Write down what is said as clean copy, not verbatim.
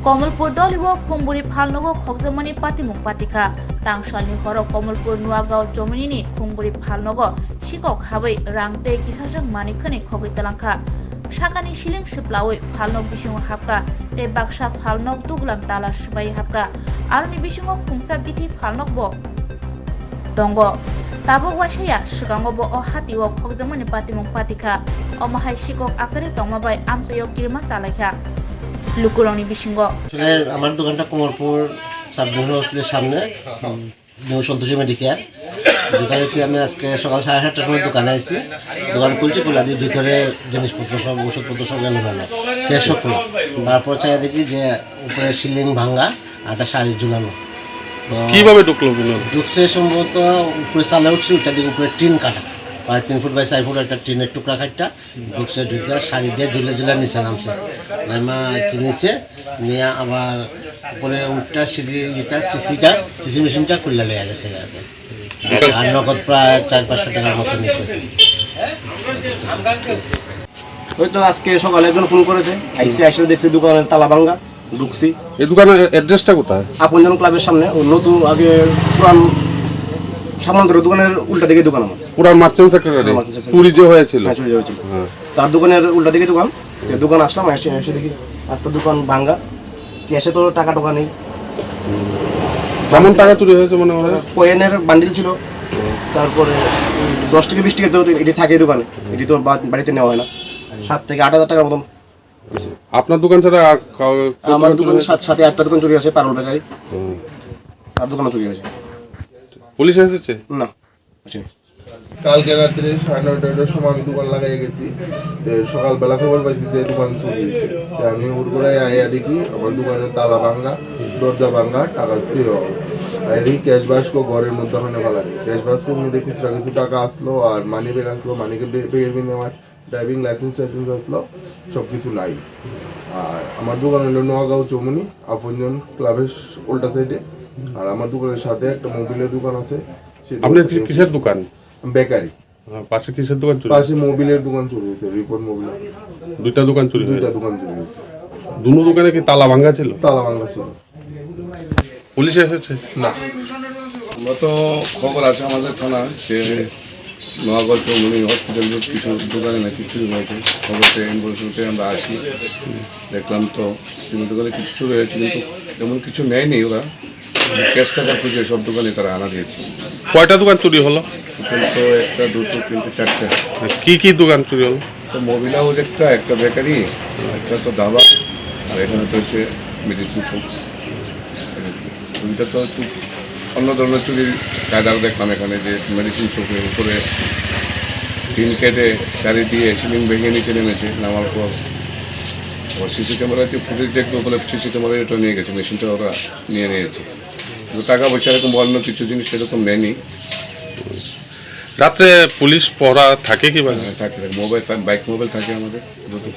কমলপুর দলিব খুমবুরি ফালনগো খকজামানি পাতিমুং পাতিকা তাংসালনি হর কমলপুর নুয়াগাঁও জমিনি খুমবুরি ফালনগো শিকক হাबै রাংতে কিসাজং মানিকখানি খগै তালাংখা সাকানি ceiling সিপ্লাওই ফালনক বিসুং হাবকা te baksa falnok tuglam tala sbai habka arni bisungo khungsa biti falnok bo dongo tabok wasaya sigango bo o hatiwo khokjamani patimung patika o mahai sikok akari tongmabai amchayo kirma chalaikha lukuroni bisungo আসলে আমার দোকানটা Kamalpur sub division হসপিটালের সামনে new Santoshi Medicare যেটাতে আমি আজকে সকাল 7:30টার সময় দোকানে আইছি দোকান খুলছি খোলা দিয়ে ভিতরে জিনিসপত্র সব ওষুধপত্র সব গেল ক্যাশও খোলা তারপর চাই দেখি যে উপরে সিলিং ভাঙা আর একটা শাড়ি ঝুলানো কিভাবে ঢুকলো ঢুকছে সম্ভবত উপরে চালে উঠছে ওইটা দিকে উপরে টিন কাটা 3 ফুট বাই 4 ফুট একটা টিনের টুকরা কাটটা ঢুকছে ঢুকে শাড়ি দিয়ে ঝুলে নিচে নামছে নামা নিচে নিয়ে আবার উপরে উঠটা সিঁড়ি যেটা সিসি মেশিনটা খুললে লেগে গেছে আর নগদ প্রায় 400-500 টাকার মতো নিচে। ওই তো আজকে সকালে একজন ফোন করেছে আইসে দেখছি দোকানের তালা ভাঙ্গা ঢুকছি। এই দোকানের অ্যাড্রেসটা কোথায়? আপনজন ক্লাবের সামনে নতুন আগে পুরান সামন্তর দোকানের উল্টা দিকে দোকান আমার পুরান মার্চেন্ট সেক্রেটারি চুরি যে হয়েছিল তার দোকানের উল্টা দিকে দোকান দোকান আসলাম এসে দেখি আস্তে দোকান ভাঙ্গা ক্যাশে তো টাকা টোকা নেই। কেমন টাকা চুরি হয়েছে মনে হয়? কয়েনের বান্ডিল ছিল, তারপরে 10 থেকে 20 টাকা তো এটি থাকে দোকানে, এটি তো বাড়িতে নেওয়া হয় না। 7 থেকে 8,000 টাকার মতন। আপনার দোকান ছাড়া আমার দোকানের সাথে 8টা দোকান চুরি হয়েছে, পারুল বেকারি তার দোকানে চুরি হয়েছে। পুলিশ এসেছে? না, কালকে রাত্রে 9:30টার সময় আমি দোকান লাগাই গেছি, সকালবেলা খবর পাইছি যে দোকান চুরি হয়েছে। আমি উড়গুড়ায় আইয়া দেখি আমার দোকানের তালা ভাঙা, দরজা ভাঙা, টাকা চুরি হওয়া। দেখি ক্যাশ বাস্ক ঘরের মধ্যে ওখানে ফেলানি, ক্যাশ বাস্কের মধ্যে খুচরা কিছু টাকা আসলো আর মানি ব্যাগ আসলো, মানি ব্যাগের মধ্যে আমার ড্রাইভিং লাইসেন্স আসলো, সব কিছু নাই। আর আমার দোকান হলো নোয়াগাঁও চৌমুনি আপনজন ক্লাবের উল্টা সাইডে। আর আমার দোকানের সাথে একটা মোবিলের দোকান আছে। আপনার কিসের দোকান? বেকারি। পাশে কিসের দোকান চুরি? পাশে মোবিলের দোকান চুরি হয়েছে, রিপোর্ট মোবিল। দুইটা দোকান চুরি হয়েছে? দুইটা দোকান চুরি হয়েছে। দুটো দোকানে কি তালা ভাঙা ছিল? তালা ভাঙা ছিল। পুলিশ এসেছে? না, আমরা তো খবর আছে আমাদের থানা যে নোয়াগাঁও চৌমুনি হসপিটালের কিছু দোকানে নাকি চুরি হয়েছে। খবরটা ইনফরমেশনতে আমরা আসি, দেখলাম তো বিভিন্ন দোকানে কিছু চুরি হয়েছে, কিন্তু এমন কিছু নেয়নি ওরা। ক্যাশ টাকা খুঁজে সব দোকানে তারা আনা দিয়েছে। কয়টা দোকান চুরি হলো? তো 1, 2, 3, 4টা। কি দোকান চুরি হলো? তো মহিলা হাউস একটা বেকারি, একটা তো ধাবা, আর এখানে তো হচ্ছে মেডিসিন শপ। চুরিটা তো একটু অন্য ধরনের চুরির কায়দাও দেখলাম এখানে, যে মেডিসিন শপের উপরে টিন কেটে শাড়ি দিয়ে সিলিং ভেঙে নিচে নেমেছে, নামার পর সিসি ক্যামেরাতে ফুটেজ দেখবে বলে সিসি ক্যামেরা এটা নিয়ে গেছে, মেশিনটা ওরা নিয়েছে। কিন্তু টাকা পয়সা এরকম অন্য কিছু জিনিস সেরকম নেয়নি। রাত্রে পুলিশ পহরা থাকে কি? থাকে, মোবাইল বাইক মোবাইল থাকে আমাদের দুটো।